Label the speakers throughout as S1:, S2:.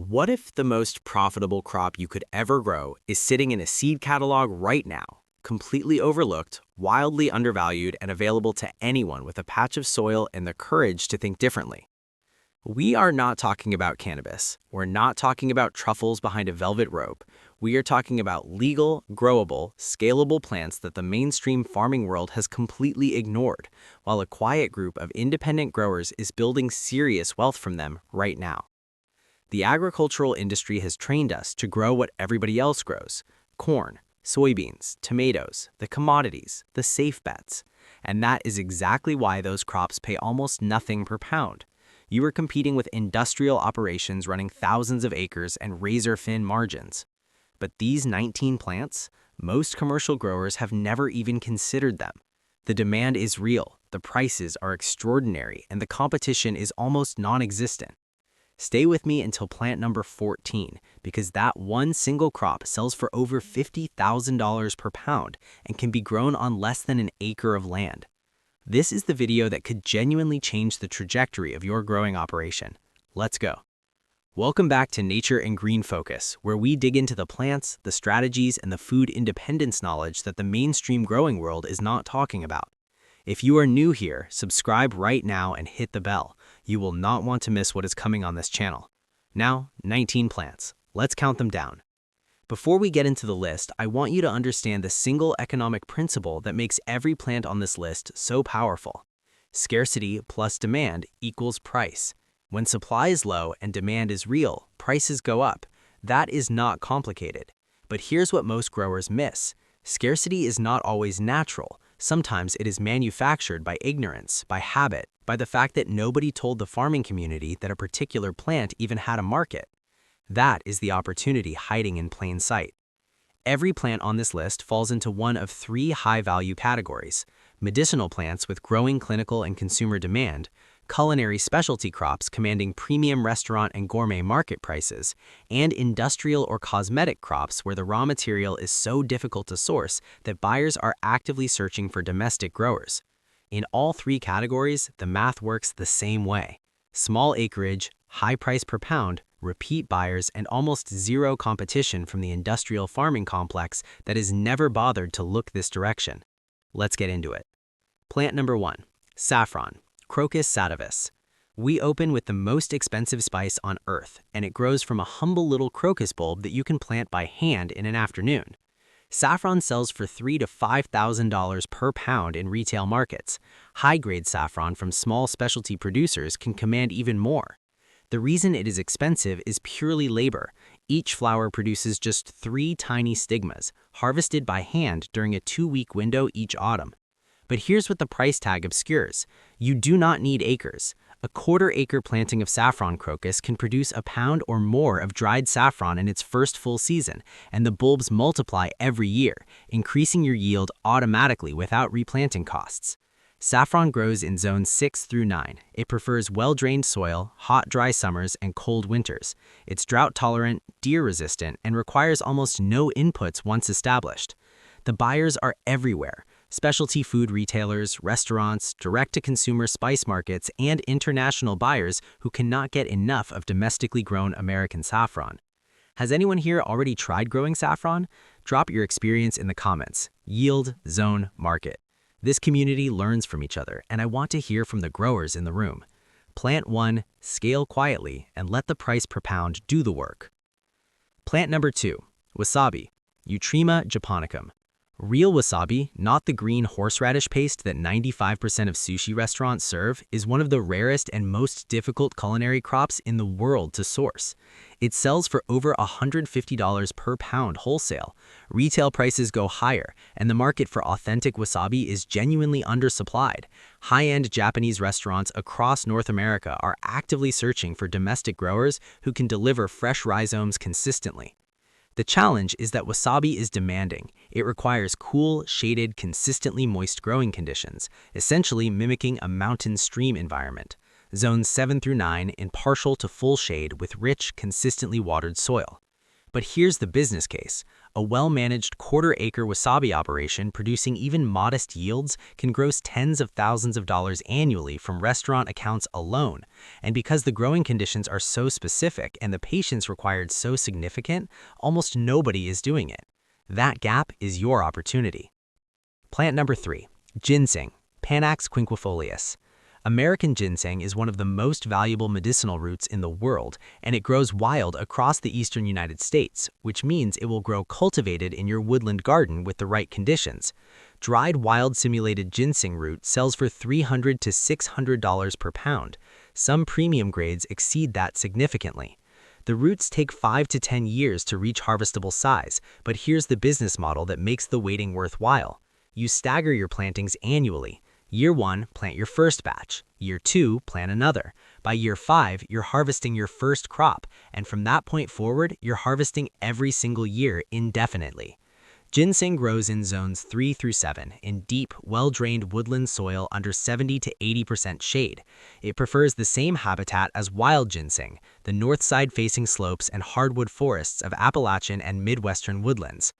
S1: What if the most profitable crop you could ever grow is sitting in a seed catalog right now, completely overlooked, wildly undervalued, and available to anyone with a patch of soil and the courage to think differently? We are not talking about cannabis. We're not talking about truffles behind a velvet rope. We are talking about legal, growable, scalable plants that the mainstream farming world has completely ignored, while a quiet group of independent growers is building serious wealth from them right now. The agricultural industry has trained us to grow what everybody else grows: corn, soybeans, tomatoes, the commodities, the safe bets. And that is exactly why those crops pay almost nothing per pound. You are competing with industrial operations running thousands of acres and razor-thin margins. But these 19 plants, most commercial growers have never even considered them. The demand is real, the prices are extraordinary, and the competition is almost non-existent. Stay with me until plant number 14, because that one single crop sells for over $50,000 per pound and can be grown on less than an acre of land. This is the video that could genuinely change the trajectory of your growing operation. Let's go. Welcome back to Nature and Green Focus, where we dig into the plants, the strategies, and the food independence knowledge that the mainstream growing world is not talking about. If you are new here, subscribe right now and hit the bell. You will not want to miss what is coming on this channel. Now, 19 plants. Let's count them down. Before we get into the list, I want you to understand the single economic principle that makes every plant on this list so powerful. Scarcity plus demand equals price. When supply is low and demand is real, prices go up. That is not complicated. But here's what most growers miss. Scarcity is not always natural. Sometimes it is manufactured by ignorance, by habit, by the fact that nobody told the farming community that a particular plant even had a market. That is the opportunity hiding in plain sight. Every plant on this list falls into one of three high-value categories: medicinal plants with growing clinical and consumer demand, culinary specialty crops commanding premium restaurant and gourmet market prices, and industrial or cosmetic crops where the raw material is so difficult to source that buyers are actively searching for domestic growers. In all three categories, the math works the same way. Small acreage, high price per pound, repeat buyers, and almost zero competition from the industrial farming complex that has never bothered to look this direction. Let's get into it. Plant number 1, saffron. Crocus sativus. We open with the most expensive spice on earth, and it grows from a humble little crocus bulb that you can plant by hand in an afternoon. Saffron sells for $3,000 to $5,000 per pound in retail markets. High-grade saffron from small specialty producers can command even more. The reason it is expensive is purely labor. Each flower produces just 3 tiny stigmas, harvested by hand during a 2-week window each autumn. But here's what the price tag obscures. You do not need acres. A quarter-acre planting of saffron crocus can produce a pound or more of dried saffron in its first full season, and the bulbs multiply every year, increasing your yield automatically without replanting costs. Saffron grows in zones 6 through 9. It prefers well-drained soil, hot, dry summers, and cold winters. It's drought-tolerant, deer-resistant, and requires almost no inputs once established. The buyers are everywhere. Specialty food retailers, restaurants, direct-to-consumer spice markets, and international buyers who cannot get enough of domestically grown American saffron. Has anyone here already tried growing saffron? Drop your experience in the comments. Yield, zone, market. This community learns from each other, and I want to hear from the growers in the room. Plant 1, scale quietly, and let the price per pound do the work. Plant number 2, wasabi. Eutrema japonicum. Real wasabi, not the green horseradish paste that 95% of sushi restaurants serve, is one of the rarest and most difficult culinary crops in the world to source. It sells for over $150 per pound wholesale. Retail prices go higher, and the market for authentic wasabi is genuinely undersupplied. High-end Japanese restaurants across North America are actively searching for domestic growers who can deliver fresh rhizomes consistently. The challenge is that wasabi is demanding. It requires cool, shaded, consistently moist growing conditions, essentially mimicking a mountain stream environment. Zones 7 through 9 in partial to full shade with rich, consistently watered soil. But here's the business case. A well-managed quarter-acre wasabi operation producing even modest yields can gross tens of thousands of dollars annually from restaurant accounts alone. And because the growing conditions are so specific and the patience required so significant, almost nobody is doing it. That gap is your opportunity. Plant number 3, ginseng, Panax quinquefolius. American ginseng is one of the most valuable medicinal roots in the world, and it grows wild across the eastern United States, which means it will grow cultivated in your woodland garden with the right conditions. Dried wild simulated ginseng root sells for $300 to $600 per pound. Some premium grades exceed that significantly. The roots take 5 to 10 years to reach harvestable size, but here's the business model that makes the waiting worthwhile. You stagger your plantings annually. Year 1, plant your first batch. Year 2, plant another. By year 5, you're harvesting your first crop, and from that point forward, you're harvesting every single year indefinitely. Ginseng grows in zones 3 through 7 in deep, well-drained woodland soil under 70 to 80% shade. It prefers the same habitat as wild ginseng, the north side-facing slopes and hardwood forests of Appalachian and Midwestern woodlands.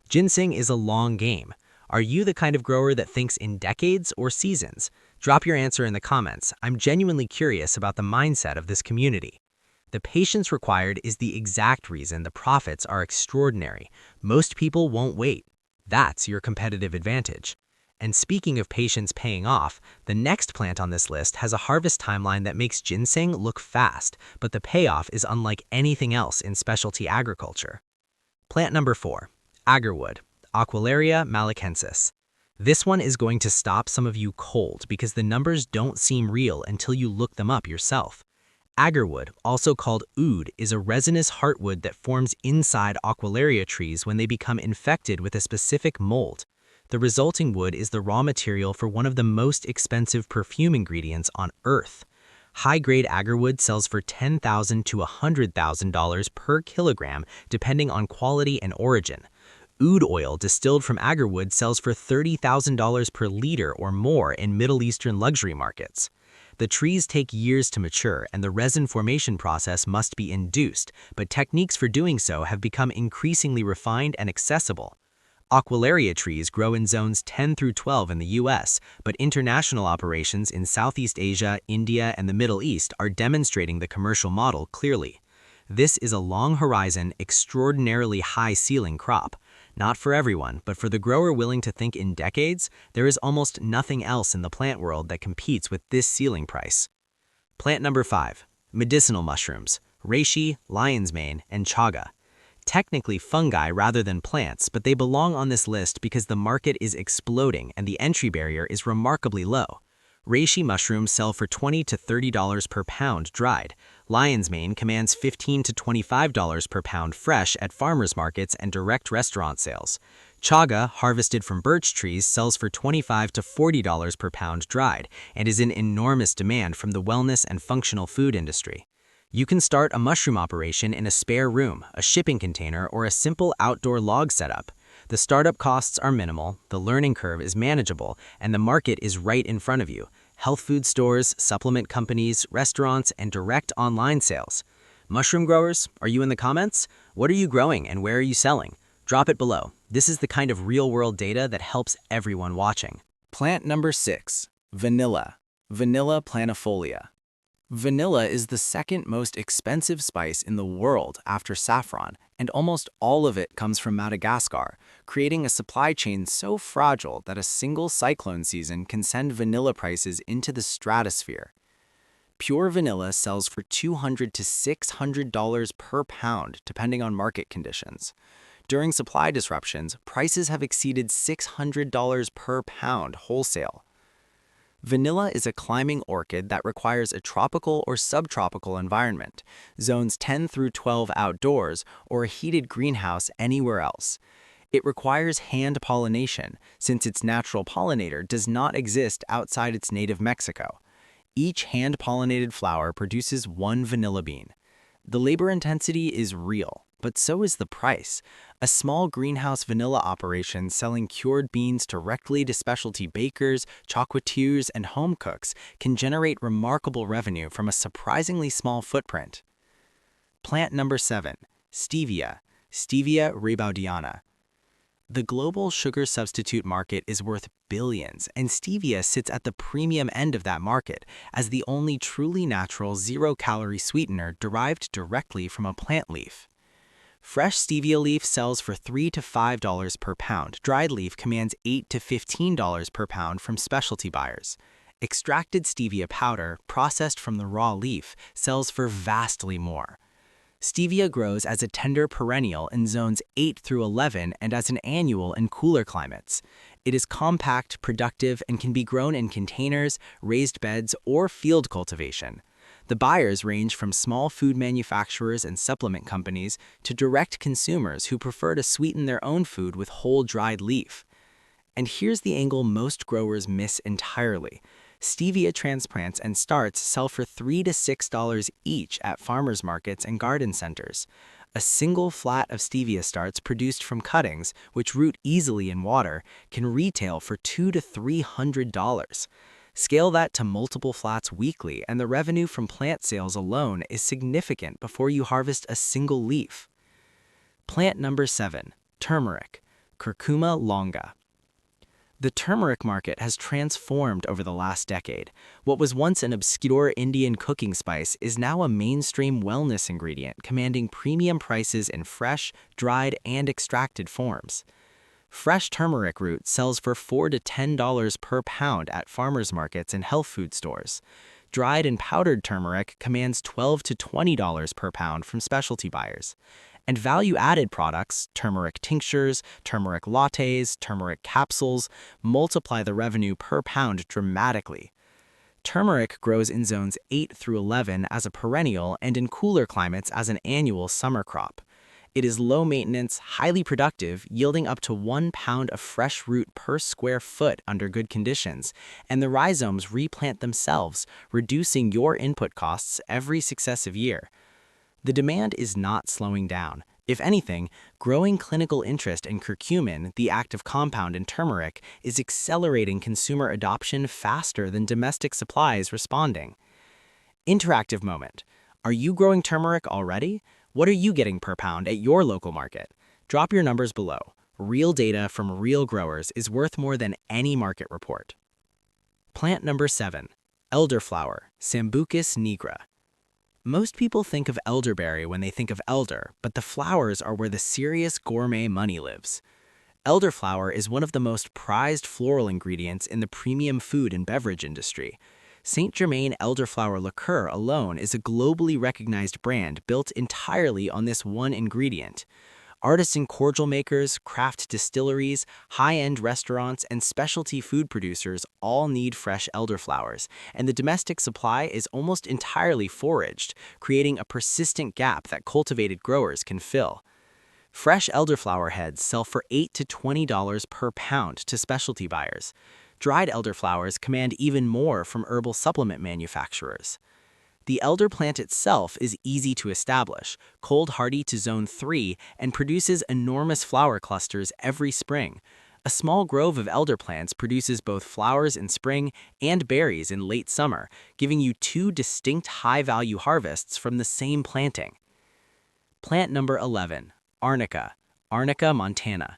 S1: Ginseng is a long game. Are you the kind of grower that thinks in decades or seasons? Drop your answer in the comments. I'm genuinely curious about the mindset of this community. The patience required is the exact reason the profits are extraordinary. Most people won't wait. That's your competitive advantage. And speaking of patience paying off, the next plant on this list has a harvest timeline that makes ginseng look fast, but the payoff is unlike anything else in specialty agriculture. Plant number 4, agarwood, Aquilaria malacensis. This one is going to stop some of you cold because the numbers don't seem real until you look them up yourself. Agarwood, also called oud, is a resinous heartwood that forms inside Aquilaria trees when they become infected with a specific mold. The resulting wood is the raw material for one of the most expensive perfume ingredients on Earth. High-grade agarwood sells for $10,000 to $100,000 per kilogram, depending on quality and origin. Oud oil distilled from agarwood sells for $30,000 per liter or more in Middle Eastern luxury markets. The trees take years to mature and the resin formation process must be induced, but techniques for doing so have become increasingly refined and accessible. Aquilaria trees grow in zones 10 through 12 in the US, but international operations in Southeast Asia, India, and the Middle East are demonstrating the commercial model clearly. This is a long-horizon, extraordinarily high-ceiling crop. Not for everyone, but for the grower willing to think in decades, there is almost nothing else in the plant world that competes with this ceiling price. Plant number 5, medicinal mushrooms, reishi, lion's mane, and chaga. Technically fungi rather than plants, but they belong on this list because the market is exploding and the entry barrier is remarkably low. Reishi mushrooms sell for $20 to $30 per pound dried. Lion's mane commands $15 to $25 per pound fresh at farmers markets and direct restaurant sales. Chaga, harvested from birch trees, sells for $25 to $40 per pound dried and is in enormous demand from the wellness and functional food industry. You can start a mushroom operation in a spare room, a shipping container, or a simple outdoor log setup. The startup costs are minimal, the learning curve is manageable, and the market is right in front of you. Health food stores, supplement companies, restaurants, and direct online sales. Mushroom growers, are you in the comments? What are you growing and where are you selling? Drop it below. This is the kind of real-world data that helps everyone watching. Plant number 6, vanilla, Vanilla planifolia. Vanilla is the second most expensive spice in the world after saffron, and almost all of it comes from Madagascar, creating a supply chain so fragile that a single cyclone season can send vanilla prices into the stratosphere. Pure vanilla sells for $200 to $600 per pound, depending on market conditions. During supply disruptions, prices have exceeded $600 per pound wholesale. Vanilla is a climbing orchid that requires a tropical or subtropical environment, zones 10 through 12 outdoors, or a heated greenhouse anywhere else. It requires hand pollination, since its natural pollinator does not exist outside its native Mexico. Each hand-pollinated flower produces one vanilla bean. The labor intensity is real, but so is the price. A small greenhouse vanilla operation selling cured beans directly to specialty bakers, chocolatiers, and home cooks can generate remarkable revenue from a surprisingly small footprint. Plant number 7, stevia, Stevia rebaudiana. The global sugar substitute market is worth billions, and stevia sits at the premium end of that market as the only truly natural zero-calorie sweetener derived directly from a plant leaf. Fresh stevia leaf sells for $3 to $5 per pound. Dried leaf commands $8 to $15 per pound from specialty buyers. Extracted stevia powder, processed from the raw leaf, sells for vastly more. Stevia grows as a tender perennial in zones 8 through 11 and as an annual in cooler climates. It is compact, productive, and can be grown in containers, raised beds, or field cultivation. The buyers range from small food manufacturers and supplement companies to direct consumers who prefer to sweeten their own food with whole dried leaf. And here's the angle most growers miss entirely. Stevia transplants and starts sell for $3 to $6 each at farmers markets and garden centers. A single flat of stevia starts produced from cuttings, which root easily in water, can retail for $200 to $300. Scale that to multiple flats weekly, and the revenue from plant sales alone is significant before you harvest a single leaf. Plant number 7, turmeric, Curcuma longa. The turmeric market has transformed over the last decade. What was once an obscure Indian cooking spice is now a mainstream wellness ingredient, commanding premium prices in fresh, dried, and extracted forms. Fresh turmeric root sells for $4 to $10 per pound at farmers markets and health food stores. Dried and powdered turmeric commands $12 to $20 per pound from specialty buyers. And value-added products, turmeric tinctures, turmeric lattes, turmeric capsules, multiply the revenue per pound dramatically. Turmeric grows in zones 8 through 11 as a perennial and in cooler climates as an annual summer crop. It is low maintenance, highly productive, yielding up to 1 pound of fresh root per square foot under good conditions, and the rhizomes replant themselves, reducing your input costs every successive year. The demand is not slowing down. If anything, growing clinical interest in curcumin, the active compound in turmeric, is accelerating consumer adoption faster than domestic supply is responding. Interactive moment. Are you growing turmeric already? What are you getting per pound at your local market? Drop your numbers below. Real data from real growers is worth more than any market report. Plant number 7, elderflower, Sambucus nigra. Most people think of elderberry when they think of elder, but the flowers are where the serious gourmet money lives. Elderflower is one of the most prized floral ingredients in the premium food and beverage industry. Saint Germain elderflower liqueur alone is a globally recognized brand built entirely on this one ingredient. Artisan cordial makers, craft distilleries, high-end restaurants, and specialty food producers all need fresh elderflowers, and the domestic supply is almost entirely foraged, creating a persistent gap that cultivated growers can fill. Fresh elderflower heads sell for $8 to $20 per pound to specialty buyers. Dried elderflowers command even more from herbal supplement manufacturers. The elder plant itself is easy to establish, cold hardy to zone 3, and produces enormous flower clusters every spring. A small grove of elder plants produces both flowers in spring and berries in late summer, giving you 2 distinct high-value harvests from the same planting. Plant number 11, arnica, Arnica montana.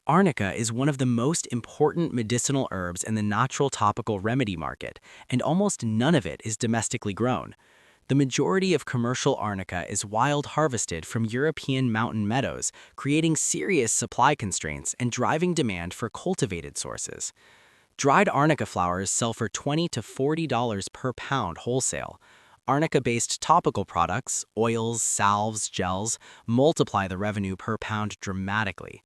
S1: Arnica is one of the most important medicinal herbs in the natural topical remedy market, and almost none of it is domestically grown. The majority of commercial arnica is wild harvested from European mountain meadows, creating serious supply constraints and driving demand for cultivated sources. Dried arnica flowers sell for $20 to $40 per pound wholesale. Arnica-based topical products, oils, salves, gels, multiply the revenue per pound dramatically.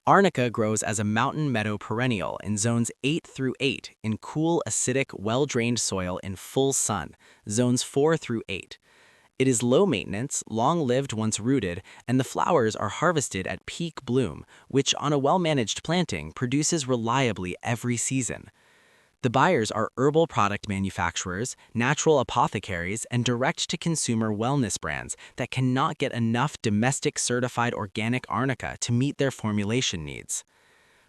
S1: Arnica grows as a mountain meadow perennial in zones 8 through 8 in cool, acidic, well-drained soil in full sun, zones 4 through 8. It is low maintenance, long-lived once rooted, and the flowers are harvested at peak bloom, which on a well-managed planting produces reliably every season. The buyers are herbal product manufacturers, natural apothecaries, and direct-to-consumer wellness brands that cannot get enough domestic certified organic arnica to meet their formulation needs.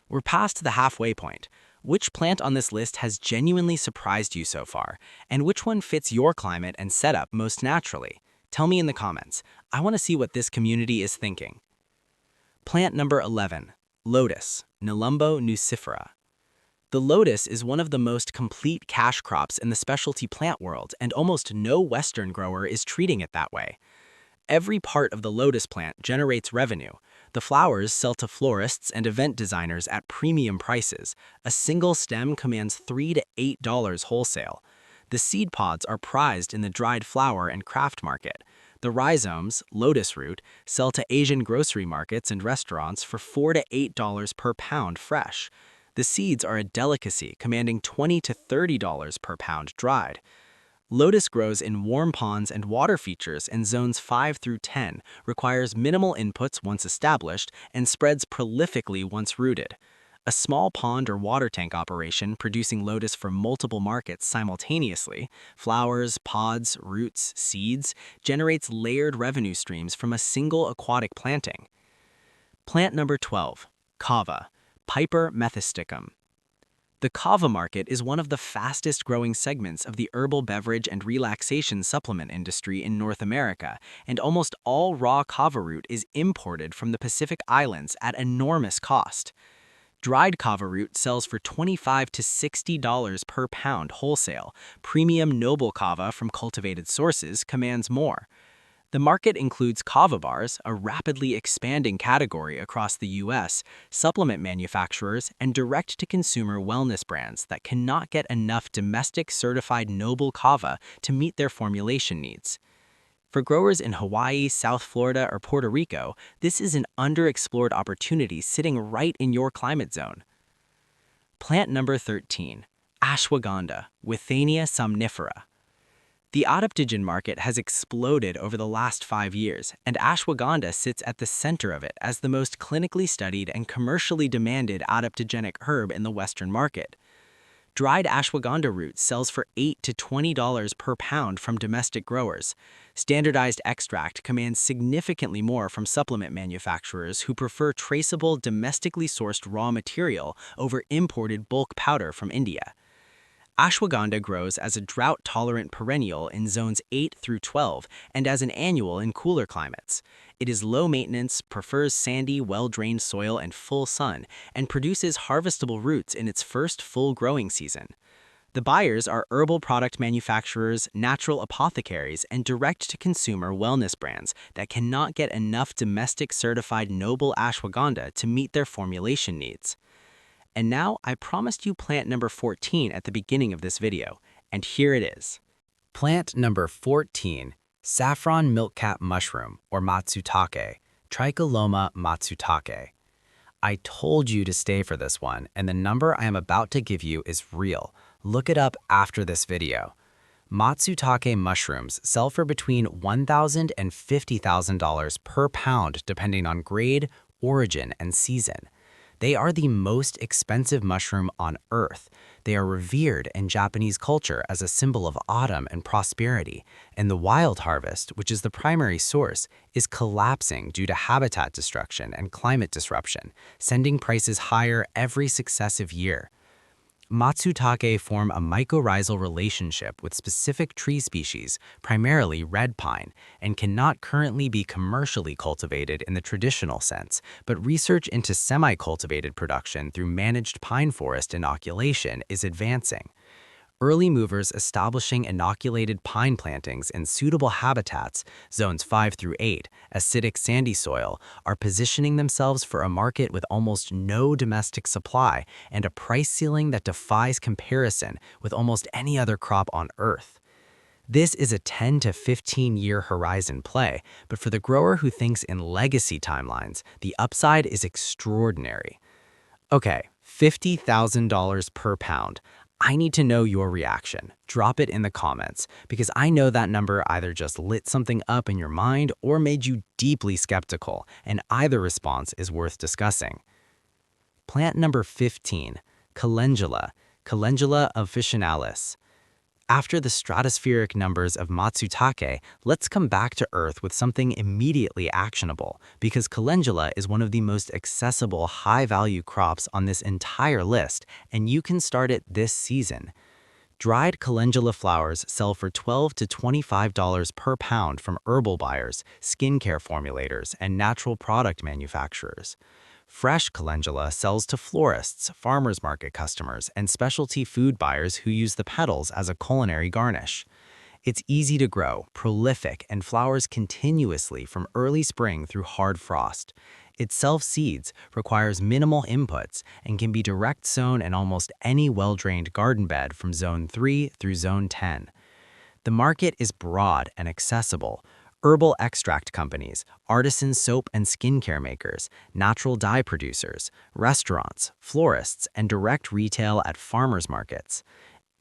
S1: We're past the halfway point. Which plant on this list has genuinely surprised you so far, and which one fits your climate and setup most naturally? Tell me in the comments. I want to see what this community is thinking. Plant number 11, lotus, Nelumbo nucifera. The lotus is one of the most complete cash crops in the specialty plant world, and almost no Western grower is treating it that way. Every part of the lotus plant generates revenue. The flowers sell to florists and event designers at premium prices. A single stem commands $3 to $8 wholesale. The seed pods are prized in the dried flower and craft market. The rhizomes, lotus root, sell to Asian grocery markets and restaurants for $4 to $8 per pound fresh. The seeds are a delicacy, commanding $20 to $30 per pound dried. Lotus grows in warm ponds and water features in zones 5 through 10, requires minimal inputs once established, and spreads prolifically once rooted. A small pond or water tank operation producing lotus for multiple markets simultaneously, flowers, pods, roots, seeds, generates layered revenue streams from a single aquatic planting. Plant number 12, kava, Piper methysticum. The kava market is one of the fastest growing segments of the herbal beverage and relaxation supplement industry in North America, and almost all raw kava root is imported from the Pacific Islands at enormous cost. Dried kava root sells for $25 to $60 per pound wholesale. Premium noble kava from cultivated sources commands more. The market includes kava bars, a rapidly expanding category across the U.S., supplement manufacturers, and direct-to-consumer wellness brands that cannot get enough domestic certified noble kava to meet their formulation needs. For growers in Hawaii, South Florida, or Puerto Rico, this is an underexplored opportunity sitting right in your climate zone. Plant number 13, ashwagandha, Withania somnifera. The adaptogen market has exploded over the last 5 years, and ashwagandha sits at the center of it as the most clinically studied and commercially demanded adaptogenic herb in the Western market. Dried ashwagandha root sells for $8 to $20 per pound from domestic growers. Standardized extract commands significantly more from supplement manufacturers who prefer traceable, domestically sourced raw material over imported bulk powder from India. Ashwagandha grows as a drought-tolerant perennial in zones 8 through 12 and as an annual in cooler climates. It is low maintenance, prefers sandy, well-drained soil and full sun, and produces harvestable roots in its first full growing season. The buyers are herbal product manufacturers, natural apothecaries, and direct-to-consumer wellness brands that cannot get enough domestic certified noble ashwagandha to meet their formulation needs. And now, I promised you plant number 14 at the beginning of this video, and here it is. Plant number 14, saffron milkcap mushroom, or matsutake, Trichiloma matsutake. I told you to stay for this one, and the number I am about to give you is real. Look it up after this video. Matsutake mushrooms sell for between $1,000 and $50,000 per pound depending on grade, origin, and season. They are the most expensive mushroom on Earth. They are revered in Japanese culture as a symbol of autumn and prosperity, and the wild harvest, which is the primary source, is collapsing due to habitat destruction and climate disruption, sending prices higher every successive year. Matsutake form a mycorrhizal relationship with specific tree species, primarily red pine, and cannot currently be commercially cultivated in the traditional sense, but research into semi-cultivated production through managed pine forest inoculation is advancing. Early movers establishing inoculated pine plantings in suitable habitats, zones 5 through 8, acidic sandy soil, are positioning themselves for a market with almost no domestic supply and a price ceiling that defies comparison with almost any other crop on Earth. This is a 10 to 15-year horizon play, but for the grower who thinks in legacy timelines, the upside is extraordinary. Okay, $50,000 per pound. I need to know your reaction. Drop it in the comments, because I know that number either just lit something up in your mind or made you deeply skeptical, and either response is worth discussing. Plant number 15, Calendula, Calendula officinalis. After the stratospheric numbers of matsutake, let's come back to Earth with something immediately actionable, because calendula is one of the most accessible high-value crops on this entire list, and you can start it this season. Dried calendula flowers sell for $12 to $25 per pound from herbal buyers, skincare formulators, and natural product manufacturers. Fresh calendula sells to florists, farmers market customers, and specialty food buyers who use the petals as a culinary garnish. It's easy to grow, prolific, and flowers continuously from early spring through hard frost. It self-seeds, requires minimal inputs, and can be direct sown in almost any well-drained garden bed from Zone 3 through Zone 10. The market is broad and accessible. Herbal extract companies, artisan soap and skincare makers, natural dye producers, restaurants, florists, and direct retail at farmers markets.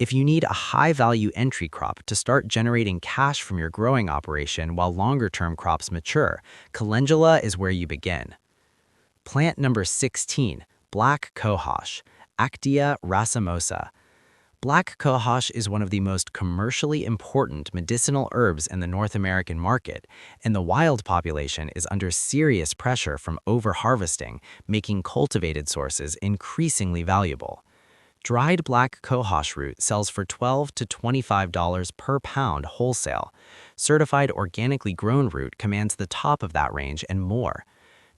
S1: If you need a high-value entry crop to start generating cash from your growing operation while longer-term crops mature, calendula is where you begin. Plant number 16, black cohosh, Actea racemosa. Black cohosh is one of the most commercially important medicinal herbs in the North American market, and the wild population is under serious pressure from overharvesting, making cultivated sources increasingly valuable. Dried black cohosh root sells for $12 to $25 per pound wholesale. Certified organically grown root commands the top of that range and more.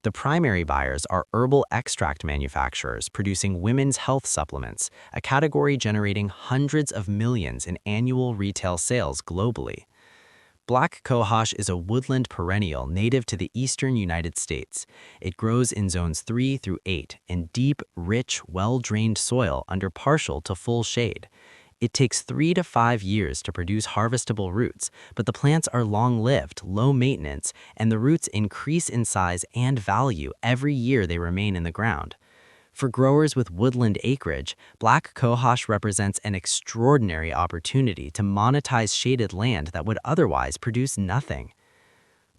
S1: The primary buyers are herbal extract manufacturers producing women's health supplements, a category generating hundreds of millions in annual retail sales globally. Black cohosh is a woodland perennial native to the eastern United States. It grows in zones 3 through 8 in deep, rich, well-drained soil under partial to full shade. It takes 3 to 5 years to produce harvestable roots, but the plants are long-lived, low maintenance, and the roots increase in size and value every year they remain in the ground. For growers with woodland acreage, black cohosh represents an extraordinary opportunity to monetize shaded land that would otherwise produce nothing.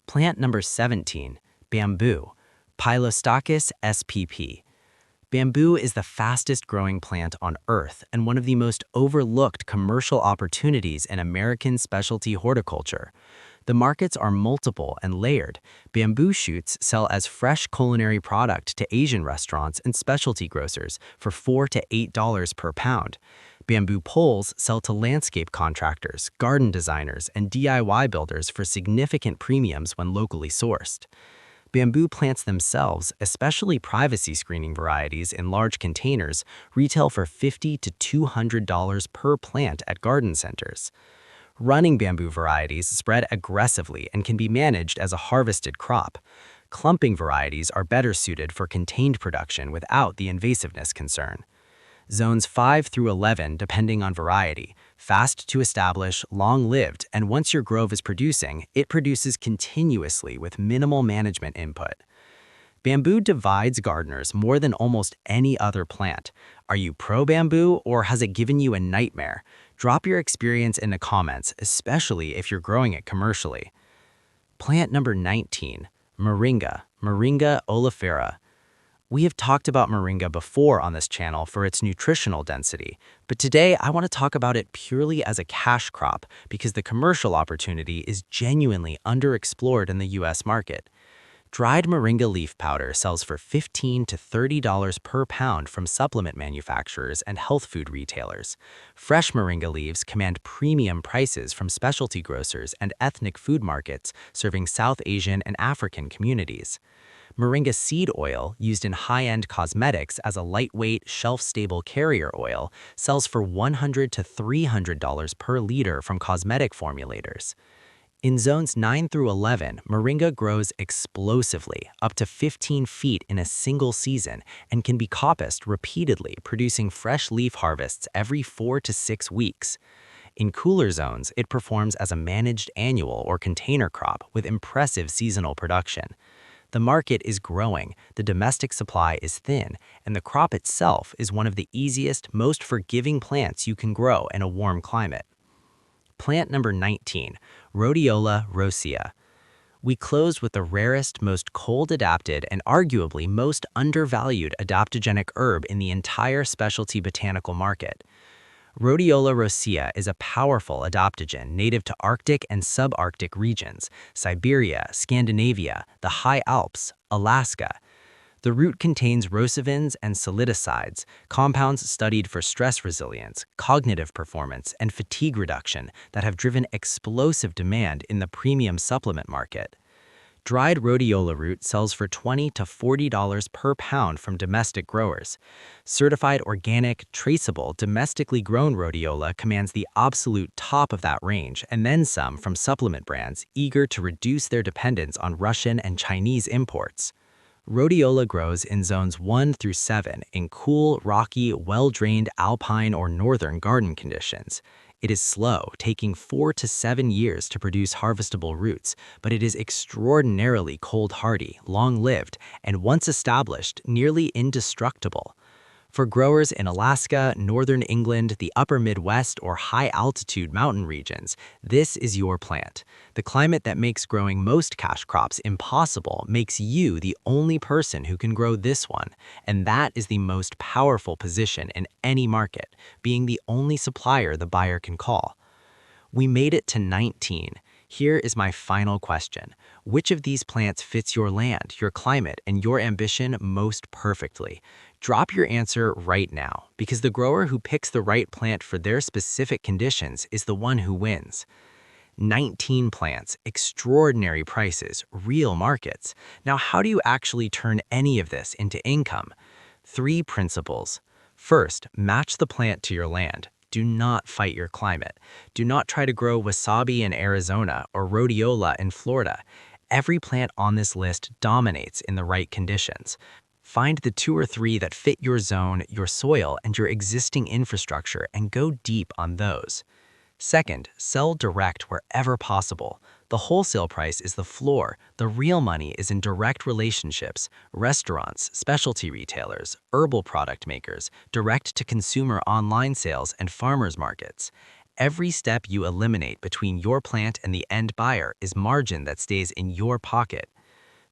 S1: Plant number 17, bamboo, Pilostachys spp. Bamboo is the fastest growing plant on Earth and one of the most overlooked commercial opportunities in American specialty horticulture. The markets are multiple and layered. Bamboo shoots sell as fresh culinary product to Asian restaurants and specialty grocers for $4 to $8 per pound. Bamboo poles sell to landscape contractors, garden designers, and DIY builders for significant premiums when locally sourced. Bamboo plants themselves, especially privacy screening varieties in large containers, retail for $50 to $200 per plant at garden centers. Running bamboo varieties spread aggressively and can be managed as a harvested crop. Clumping varieties are better suited for contained production without the invasiveness concern. Zones 5 through 11, depending on variety, fast to establish, long-lived, and once your grove is producing, it produces continuously with minimal management input. Bamboo divides gardeners more than almost any other plant. Are you pro-bamboo or has it given you a nightmare? Drop your experience in the comments, especially if you're growing it commercially. Plant number 19, moringa, Moringa oleifera. We have talked about moringa before on this channel for its nutritional density, but today I want to talk about it purely as a cash crop because the commercial opportunity is genuinely underexplored in the US market. Dried moringa leaf powder sells for $15 to $30 per pound from supplement manufacturers and health food retailers. Fresh moringa leaves command premium prices from specialty grocers and ethnic food markets serving South Asian and African communities. Moringa seed oil, used in high-end cosmetics as a lightweight, shelf-stable carrier oil, sells for $100 to $300 per liter from cosmetic formulators. In zones 9 through 11, moringa grows explosively, up to 15 feet in a single season, and can be coppiced repeatedly, producing fresh leaf harvests every 4 to 6 weeks. In cooler zones, it performs as a managed annual or container crop with impressive seasonal production. The market is growing, the domestic supply is thin, and the crop itself is one of the easiest, most forgiving plants you can grow in a warm climate. Plant number 19, Rhodiola rosea. We close with the rarest, most cold-adapted, and arguably most undervalued adaptogenic herb in the entire specialty botanical market. Rhodiola rosea is a powerful adaptogen native to Arctic and subarctic regions, Siberia, Scandinavia, the High Alps, Alaska. The root contains rosavins and solidicides, compounds studied for stress resilience, cognitive performance, and fatigue reduction that have driven explosive demand in the premium supplement market. Dried rhodiola root sells for $20 to $40 per pound from domestic growers. Certified organic, traceable, domestically grown rhodiola commands the absolute top of that range and then some from supplement brands eager to reduce their dependence on Russian and Chinese imports. Rhodiola grows in zones 1 through 7 in cool, rocky, well-drained alpine or northern garden conditions. It is slow, taking 4 to 7 years to produce harvestable roots, but it is extraordinarily cold-hardy, long-lived, and once established, nearly indestructible. For growers in Alaska, northern England, the upper Midwest, or high-altitude mountain regions, this is your plant. The climate that makes growing most cash crops impossible makes you the only person who can grow this one, and that is the most powerful position in any market, being the only supplier the buyer can call. We made it to 19. Here is my final question. Which of these plants fits your land, your climate, and your ambition most perfectly? Drop your answer right now, because the grower who picks the right plant for their specific conditions is the one who wins. 19 plants, extraordinary prices, real markets. Now, how do you actually turn any of this into income? 3 principles. First, match the plant to your land. Do not fight your climate. Do not try to grow wasabi in Arizona or rhodiola in Florida. Every plant on this list dominates in the right conditions. Find the 2 or 3 that fit your zone, your soil, and your existing infrastructure and go deep on those. Second, sell direct wherever possible. The wholesale price is the floor. The real money is in direct relationships, restaurants, specialty retailers, herbal product makers, direct-to-consumer online sales, and farmers markets. Every step you eliminate between your plant and the end buyer is margin that stays in your pocket.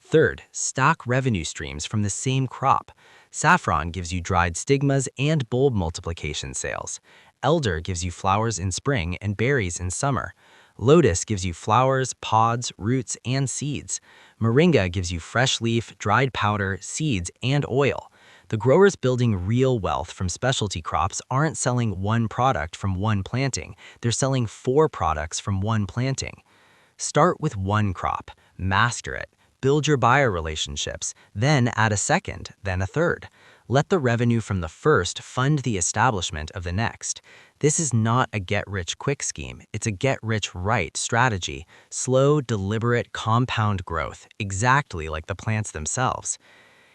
S1: Third, stock revenue streams from the same crop. Saffron gives you dried stigmas and bulb multiplication sales. Elder gives you flowers in spring and berries in summer. Lotus gives you flowers, pods, roots, and seeds. Moringa gives you fresh leaf, dried powder, seeds, and oil. The growers building real wealth from specialty crops aren't selling one product from one planting. They're selling 4 products from one planting. Start with one crop, master it, build your buyer relationships, then add a second, then a third. Let the revenue from the first fund the establishment of the next. This is not a get-rich-quick scheme. It's a get-rich-right strategy. Slow, deliberate, compound growth, exactly like the plants themselves.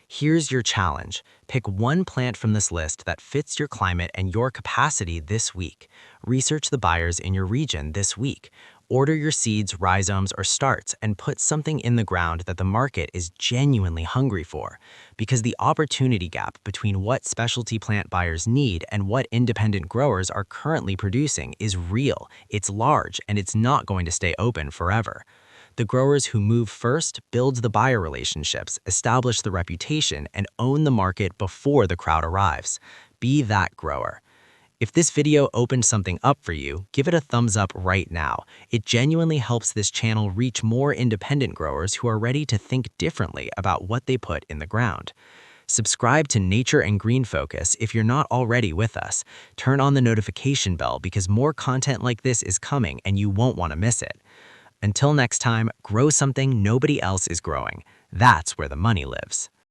S1: Here's your challenge. Pick one plant from this list that fits your climate and your capacity this week. Research the buyers in your region this week. Order your seeds, rhizomes, or starts and put something in the ground that the market is genuinely hungry for. Because the opportunity gap between what specialty plant buyers need and what independent growers are currently producing is real, it's large, and it's not going to stay open forever. The growers who move first build the buyer relationships, establish the reputation, and own the market before the crowd arrives. Be that grower. If this video opened something up for you, give it a thumbs up right now. It genuinely helps this channel reach more independent growers who are ready to think differently about what they put in the ground. Subscribe to Nature and Green Focus if you're not already with us. Turn on the notification bell because more content like this is coming and you won't want to miss it. Until next time, grow something nobody else is growing. That's where the money lives.